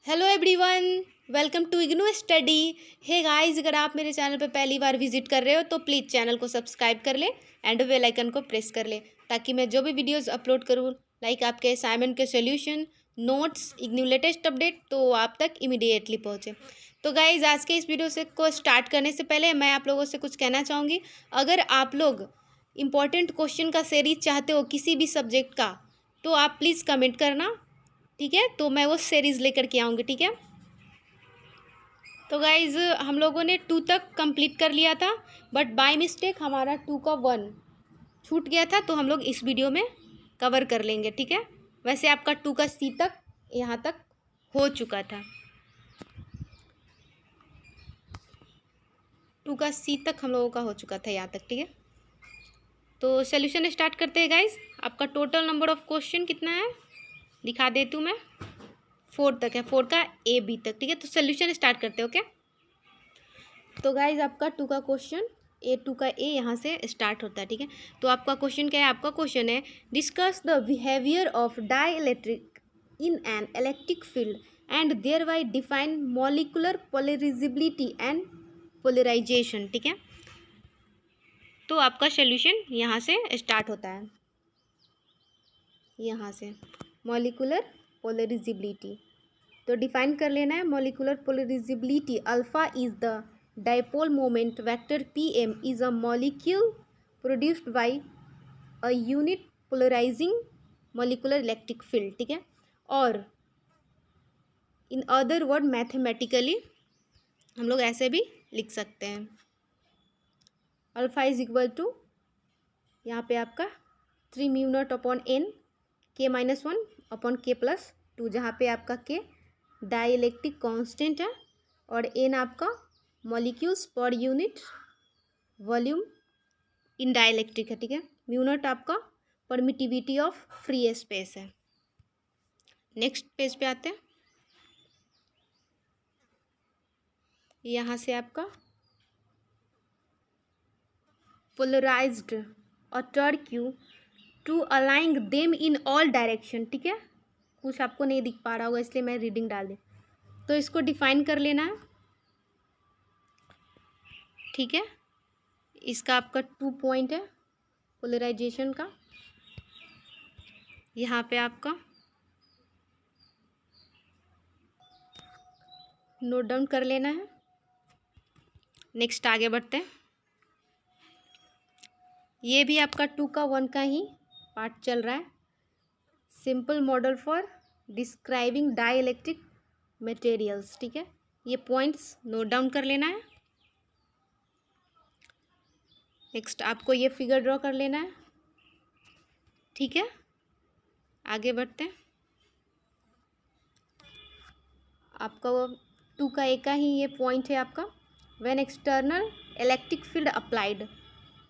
Hello everyone, welcome to IGNOU study. Hey guys, अगर आप मेरे चैनल पर पहली बार विजिट कर रहे हो तो प्लीज़ चैनल को सब्सक्राइब कर ले एंड बेल आइकन को प्रेस कर ले ताकि मैं जो भी वीडियोस अपलोड करूँ लाइक आपके असाइनमेंट के solution, notes, IGNOU latest update तो आप तक इमीडिएटली पहुँचे। तो गाइज, आज के इस वीडियो से को स्टार्ट करने से पहले मैं आप लोगों से कुछ कहना चाहूँगी। अगर आप लोग इम्पॉर्टेंट क्वेश्चन का सीरीज चाहते हो किसी भी सब्जेक्ट का तो आप प्लीज़ कमेंट करना, ठीक है। तो मैं वो सीरीज़ लेकर के आऊँगी, ठीक है। तो गाइज़, हम लोगों ने 2 तक कंप्लीट कर लिया था, बट बाय मिस्टेक हमारा 2 का 1 छूट गया था, तो हम लोग इस वीडियो में कवर कर लेंगे, ठीक है। वैसे आपका 2 का C तक यहाँ तक हो चुका था, 2 का C तक हम लोगों का हो चुका था यहाँ तक, ठीक है। तो सोल्यूशन स्टार्ट करते हैं गाइज़। आपका टोटल नंबर ऑफ क्वेश्चन कितना है दिखा देती हूँ मैं। 4 तक है, 4 का A B तक, ठीक है। तो सोल्यूशन स्टार्ट करते हैं, ओके। तो गाइज, आपका 2 का क्वेश्चन A 2 का A यहाँ से स्टार्ट होता है, ठीक है। तो आपका क्वेश्चन क्या है? आपका क्वेश्चन है discuss the behaviour of dielectric in an electric field and thereby define molecular polarizability and polarization, ठीक है। तो आपका सोल्यूशन यहाँ से स्टार्ट होता है, यहाँ से मॉलिकुलर पोलरिजिबिलिटी। तो डिफाइन कर लेना है molecular polarizability. Alpha is the dipole moment vector PM is a molecule produced by a unit polarizing molecular electric field, ठीक है। और इन अदर वर्ड मैथमेटिकली हम लोग ऐसे भी लिख सकते हैं, अल्फा इज इक्वल टू यहाँ पे आपका 3 mu naught upon N K-1 upon K+2, जहाँ पे आपका K डाइइलेक्ट्रिक कांस्टेंट है और एन आपका मॉलिक्यूल्स पर यूनिट वॉल्यूम इन डाइइलेक्ट्रिक है, ठीक है। म्यू नॉट आपका परमिटिविटी ऑफ फ्री स्पेस है। नेक्स्ट पेज पे आते हैं। यहाँ से आपका पोलराइज्ड और torque to aligning them in all direction, ठीक है। कुछ आपको नहीं दिख पा रहा होगा इसलिए मैं रीडिंग डाल दी। तो इसको डिफाइन कर लेना है, ठीक है। इसका आपका 2 पॉइंट है पोलराइजेशन का, यहाँ पे आपका नोट डाउन कर लेना है। नेक्स्ट आगे बढ़ते हैं। ये भी आपका 2 का 1 का ही पार्ट चल रहा है। Simple model for describing dielectric materials, ठीक है। ये पॉइंट्स नोट डाउन कर लेना है। नेक्स्ट आपको ये फिगर ड्रॉ कर लेना है, ठीक है। आगे बढ़ते हैं। आपका वो 2 का एक का ही ये पॉइंट है आपका when external electric field applied.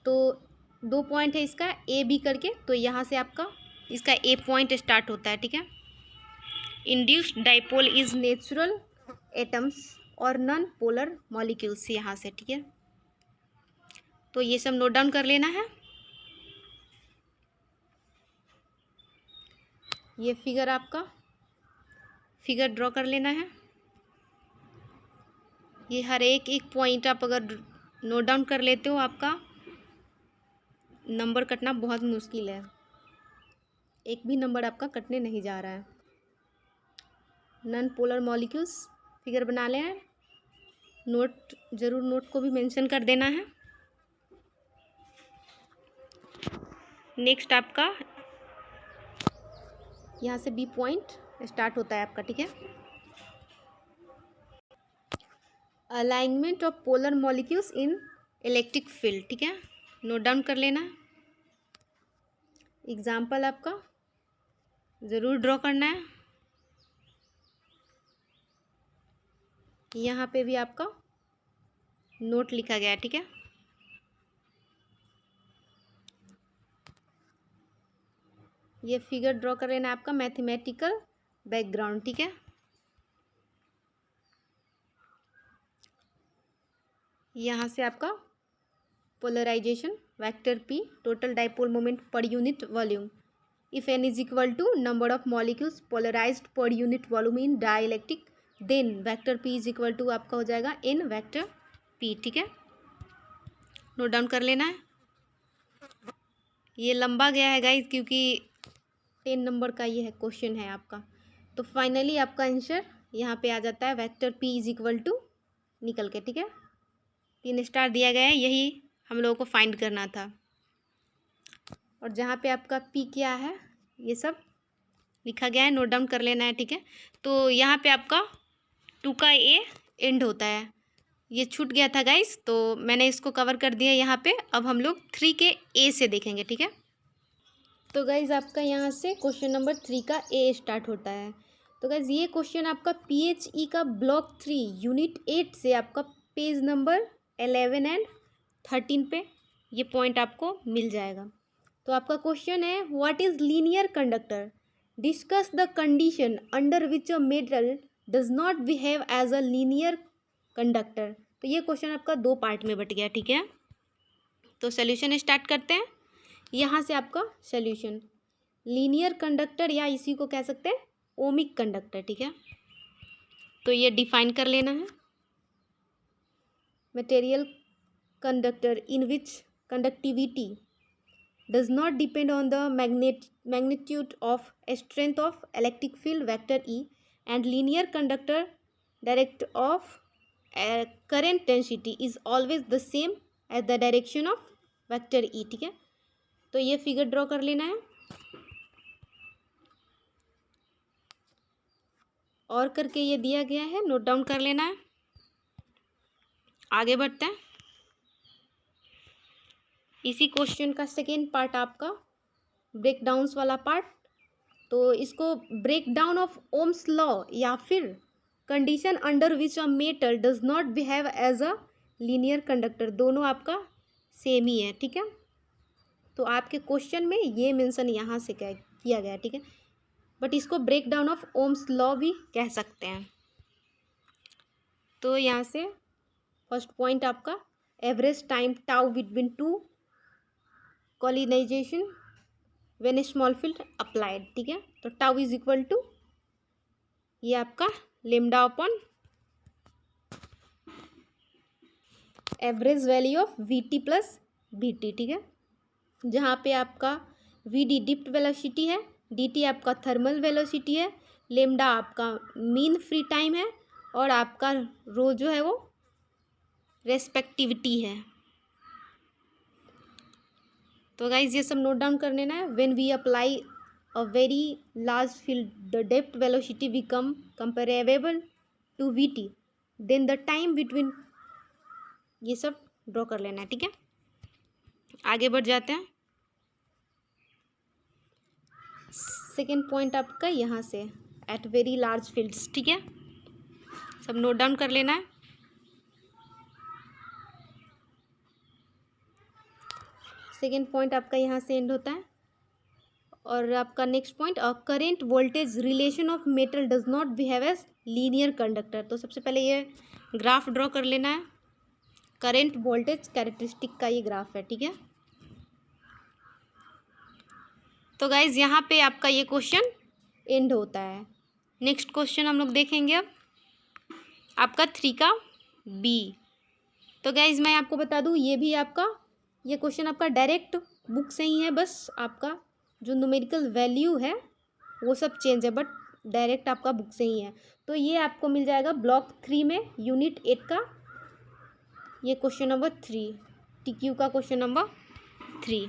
तो 2 पॉइंट है इसका A B करके, तो यहाँ से आपका इसका A पॉइंट स्टार्ट होता है, ठीक है। Induced dipole is natural atoms और नॉन पोलर मॉलिक्यूल्स, यहाँ से, ठीक है। तो ये सब नोट डाउन कर लेना है। ये फिगर आपका फिगर ड्रॉ कर लेना है। ये हर एक एक पॉइंट आप अगर नोट डाउन कर लेते हो आपका नंबर कटना बहुत मुश्किल है, एक भी नंबर आपका कटने नहीं जा रहा है। नॉन पोलर मॉलिक्यूल्स फिगर बना लें, नोट जरूर नोट को भी मेंशन कर देना है। नेक्स्ट आपका यहाँ से B पॉइंट स्टार्ट होता है आपका, ठीक है। Alignment of polar molecules in electric field, ठीक है। नोट डाउन कर लेना। एग्जाम्पल आपका ज़रूर ड्रॉ करना है। यहाँ पे भी आपका नोट लिखा गया है, ठीक है। ये फिगर ड्रॉ कर लेना है आपका मैथमेटिकल बैकग्राउंड, ठीक है। यहाँ से आपका polarisation vector P total dipole moment per unit volume if n is equal to number of molecules polarised per unit volume in dielectric then vector p is equal to आपका हो जाएगा n vector p, ठीक है, note down कर लेना है। ये लंबा गया है गाइस क्योंकि 10 नंबर का ये है क्वेश्चन है आपका। तो फाइनली आपका आंसर यहाँ पे आ जाता है vector p is equal to निकल के, ठीक है, 3 स्टार दिया गया है, यही हम लोगों को फाइंड करना था। और जहाँ पे आपका p क्या है ये सब लिखा गया है, नोट डाउन कर लेना है, ठीक है। तो यहाँ पे आपका 2 का a एंड होता है, ये छूट गया था गाइस, तो मैंने इसको कवर कर दिया यहाँ पे। अब हम लोग 3 के a से देखेंगे, ठीक है। तो गाइज आपका यहाँ से क्वेश्चन नंबर 3 का ए स्टार्ट होता है। तो गाइज ये क्वेश्चन आपका PHE का ब्लॉक 3 यूनिट 8 से आपका पेज नंबर 11 एंड 13 पे ये पॉइंट आपको मिल जाएगा। तो आपका क्वेश्चन है what is linear conductor, discuss the condition under which a metal does not behave as a linear conductor. तो ये क्वेश्चन आपका 2 पार्ट में बट गया, ठीक है। तो सोल्यूशन स्टार्ट करते हैं। यहाँ से आपका सोल्यूशन लीनियर कंडक्टर या इसी को कह सकते हैं ओमिक कंडक्टर, ठीक है। तो ये डिफाइन कर लेना है। Material conductor in which conductivity does not depend on the magnitude of strength of electric field vector E and linear conductor direct of current density is always the same as the direction of vector E, ठीक है। तो ये figure draw कर लेना है और करके ये दिया गया है, नोट डाउन कर लेना है। आगे बढ़ते हैं। इसी क्वेश्चन का सेकेंड पार्ट आपका ब्रेक डाउन्स वाला पार्ट। तो इसको break down of Ohm's law या फिर condition under which a metal does not behave as a linear conductor, दोनों आपका सेम ही है, ठीक है। तो आपके क्वेश्चन में ये मेंशन यहाँ से किया गया है, ठीक है, बट इसको break down of Ohm's law भी कह सकते हैं। तो यहाँ से फर्स्ट पॉइंट आपका average time tau between two collision when small field applied, ठीक है। तो टाउ इज इक्वल टू ये आपका lambda upon average value of VT plus VT, ठीक है, जहाँ पे आपका VD डिप्ट वेलोसिटी है, DT आपका थर्मल वेलोसिटी है, लेमडा आपका मीन फ्री टाइम है और आपका रो जो है वो रेस्पेक्टिविटी है। तो गाइज ये सब नोट डाउन कर लेना है। When we apply a very large field the depth velocity become comparable to VT, then the time between, ये सब ड्रॉ कर लेना है, ठीक है। आगे बढ़ जाते हैं। सेकेंड पॉइंट आपका यहाँ से एट वेरी लार्ज फील्ड्स, ठीक है, सब नोट डाउन कर लेना है। सेकेंड पॉइंट आपका यहाँ से एंड होता है। और आपका next point current voltage relation of metal does not behave as linear conductor. तो सबसे पहले ये ग्राफ ड्रॉ कर लेना है, करेंट वोल्टेज कैरेक्टरिस्टिक का ये ग्राफ है, ठीक है। तो गाइज यहाँ पे आपका ये क्वेश्चन एंड होता है। नेक्स्ट क्वेश्चन हम लोग देखेंगे अब आपका 3 का B। तो गाइज मैं आपको बता दूँ ये भी आपका ये क्वेश्चन आपका डायरेक्ट बुक से ही है, बस आपका जो न्यूमेरिकल वैल्यू है वो सब चेंज है, बट डायरेक्ट आपका बुक से ही है। तो ये आपको मिल जाएगा ब्लॉक 3 में यूनिट 8 का ये क्वेश्चन नंबर 3, TQ का क्वेश्चन नंबर 3।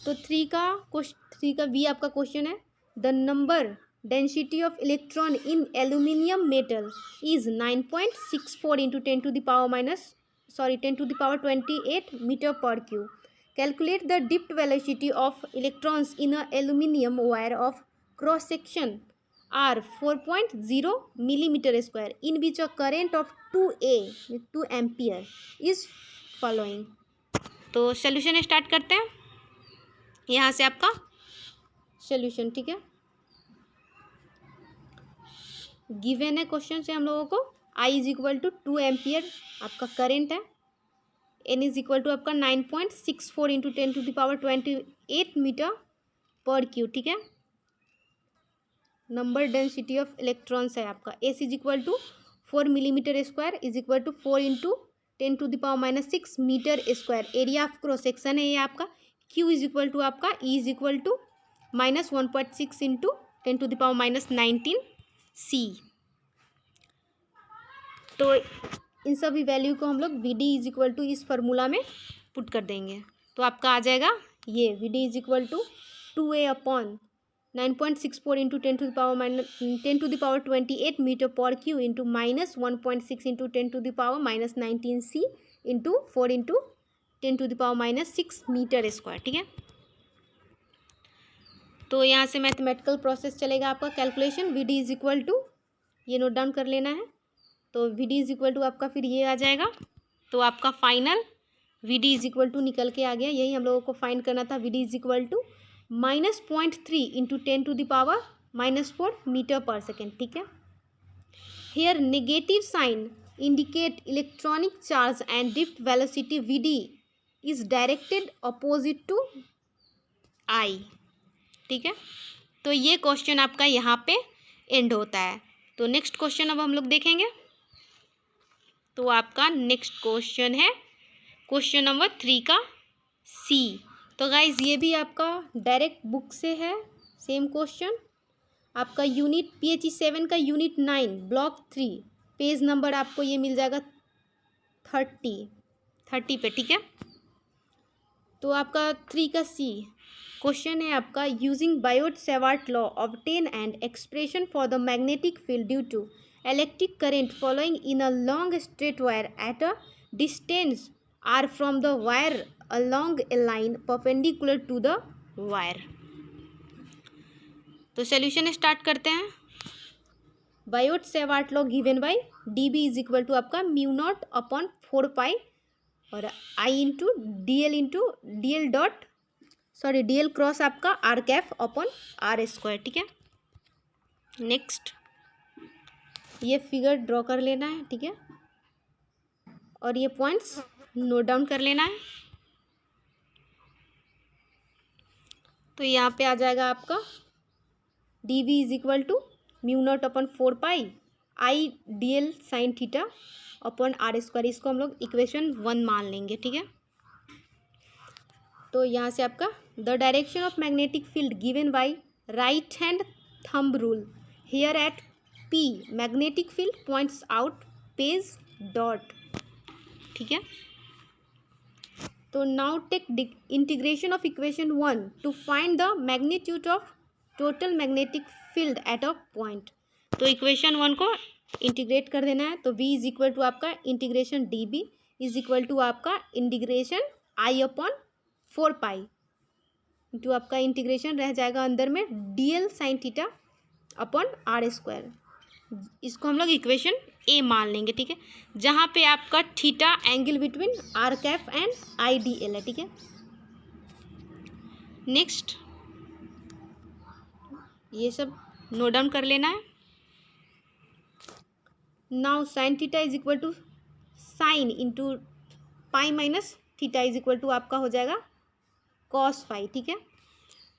तो 3 का B आपका क्वेश्चन है the number density of electron in aluminium metal is 9.64 into 10 to the power 28 metre per cube. Calculate the drift velocity of electrons in a aluminium wire of cross section R 4.0 millimeter square in which a current of 2 ampere is following. तो solution start करते हैं। यहाँ से आपका solution, ठीक है, given है question से हम लोगों को I is equal to 2 ampere आपका करंट है, N इज इक्वल टू आपका 9.64 into 10 to the power 28 metre per cube, ठीक है। नंबर डेंसिटी ऑफ इलेक्ट्रॉन्स है आपका, S is equal to 4 millimetre square is equal to 4 into 10⁻⁻6 metre square. Area of cross section है ये आपका। Q is equal to आपका E is equal to -1.6 into 10⁻19 सी। तो इन सभी वैल्यू को हम लोग V D is equal to इस फार्मूला में पुट कर देंगे, तो आपका आ जाएगा ये V D is equal to 2a upon 9.64 into 10⁻28 metre पर Q into -1.6 into 10⁻19 C into 4 into 10⁻6 metre square. ठीक है, तो यहाँ से मैथमेटिकल प्रोसेस चलेगा आपका calculation. V D is equal to, ये नोट डाउन कर लेना है, तो we D is equal to आपका फिर ये आ जाएगा। तो आपका final V D is equal to निकल के आ गया, यही हम लोगों को फाइंड करना था। V D is equal to -0.3 into 10⁻⁻4 metre per second. ठीक है, here negative sign indicate electronic charge and drift velocity V D is directed opposite to I. ठीक है, तो ये क्वेश्चन आपका यहाँ पे एंड होता है। तो नेक्स्ट क्वेश्चन अब हम लोग देखेंगे। तो आपका नेक्स्ट क्वेश्चन है क्वेश्चन नंबर 3 का सी। तो गाइज ये भी आपका डायरेक्ट बुक से है, सेम क्वेश्चन। आपका यूनिट PHE 7 का यूनिट 9 ब्लॉक 3 पेज नंबर आपको ये मिल जाएगा 30 पे। ठीक है, तो आपका 3 का सी क्वेश्चन है आपका, using Biot Savart law obtain and expression for the magnetic field due to electric current following in a long straight wire at a distance R from the wire along a line perpendicular to the wire। तो solution start करते हैं। Biot Savart law given by dB is equal to आपका μ0 upon 4 pi और I into DL cross आपका R cap upon R square. ठीक है, next ये figure draw कर लेना है। ठीक है, और ये पॉइंट्स नोट डाउन कर लेना है। तो यहाँ पे आ जाएगा आपका dV is equal to μ0 upon 4 pi I DL sine theta upon R square. इसको हम लोग इक्वेशन 1 मान लेंगे। ठीक है, तो यहाँ से आपका the direction of magnetic field given by right hand thumb rule here at P magnetic field points out page dot. ठीक है, तो now take integration of equation 1 to find the magnitude of total magnetic field at a point. तो equation 1 को integrate कर देना है। तो v is equal to आपका integration dB is equal to आपका integration i upon 4 pi into आपका integration रह जाएगा अंदर में DL sine theta upon R square. इसको हम लोग इक्वेशन ए मान लेंगे। ठीक है, जहाँ पे आपका थीटा angle between R cap and I D L है। ठीक है, नेक्स्ट ये सब नोट डाउन कर लेना है। Now sine theta is equal to sine into pi minus theta is equal to आपका हो जाएगा कॉस फाई। ठीक है,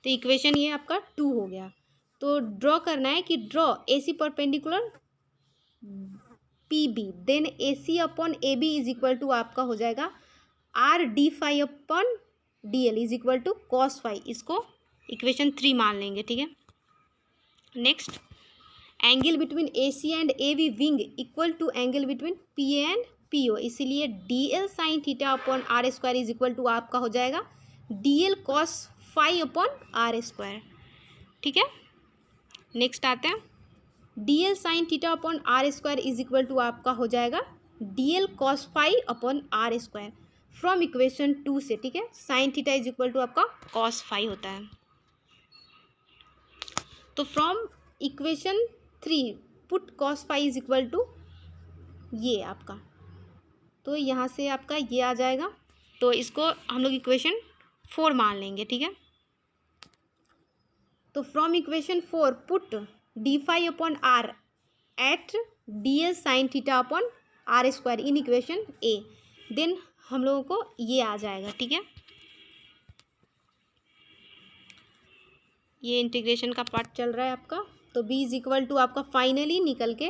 तो इक्वेशन ये आपका 2 हो गया। तो ड्रॉ करना है कि draw AC perpendicular PB then AC upon AB is equal to आपका हो जाएगा RD phi upon DL is equal to cos phi. इसको इक्वेशन 3 मान लेंगे। ठीक है, next angle between AC and AB being equal to angle between PA and PO, इसीलिए DL sine theta upon R square is equal to आपका हो जाएगा DL cos phi upon R square. ठीक है, नेक्स्ट आते हैं DL sine theta upon R square is equal to आपका हो जाएगा DL cos phi upon R square from equation 2 से। ठीक है, sine theta is equal to आपका कॉस फाई होता है। तो from equation 3 put cos phi is equal to ये आपका, तो यहाँ से आपका ये आ जाएगा। तो इसको हम लोग इक्वेशन 4 मान लेंगे। ठीक है, तो from equation 4 put D phi upon R at DL sine theta upon R square in equation A, then हम लोगों को ये आ जाएगा। ठीक है, ये इंटीग्रेशन का पार्ट चल रहा है आपका। तो b इज इक्वल टू आपका फाइनली निकल के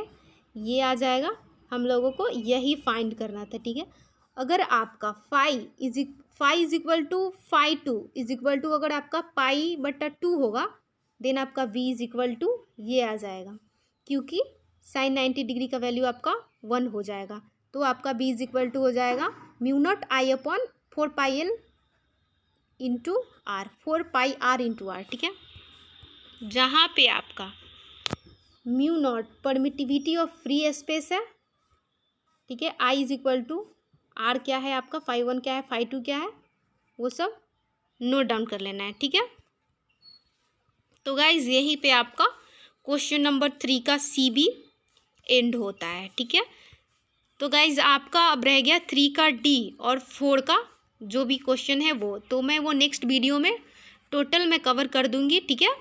ये आ जाएगा। हम लोगों को यही फाइंड करना था, ठीक है। अगर आपका phi is equal to phi two is equal to अगर आपका पाई बटा 2 होगा, देन आपका v इज इक्वल टू ये आ जाएगा, क्योंकि साइन 90 डिग्री का वैल्यू आपका 1 हो जाएगा। तो आपका b इज इक्वल टू हो जाएगा mu naught I upon 4 pi l into R, 4 pi r into R, ठीक है। जहाँ पे आपका mu naught permittivity of free space है, ठीक है। I is equal to R क्या है आपका, फाई 1 क्या है, फाई 2 क्या है, वो सब नोट डाउन कर लेना है, ठीक है। तो गाइज यहीं पे आपका क्वेश्चन नंबर 3 का सी बी एंड होता है, ठीक है। तो गाइज आपका अब रह गया 3 का डी और 4 का जो भी क्वेश्चन है वो, तो मैं वो नेक्स्ट वीडियो में टोटल मैं कवर कर दूंगी, ठीक है।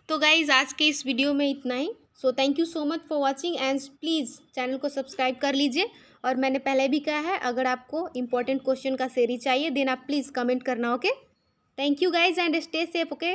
तो गाइज आज के इस वीडियो में इतना ही। So thank you so much for watching and please channel को सब्सक्राइब कर लीजिए। और मैंने पहले भी कहा है, अगर आपको इंपॉर्टेंट क्वेश्चन का सीरीज चाहिए देन आप प्लीज़ कमेंट करना, okay. Thank you guys and stay safe, okay.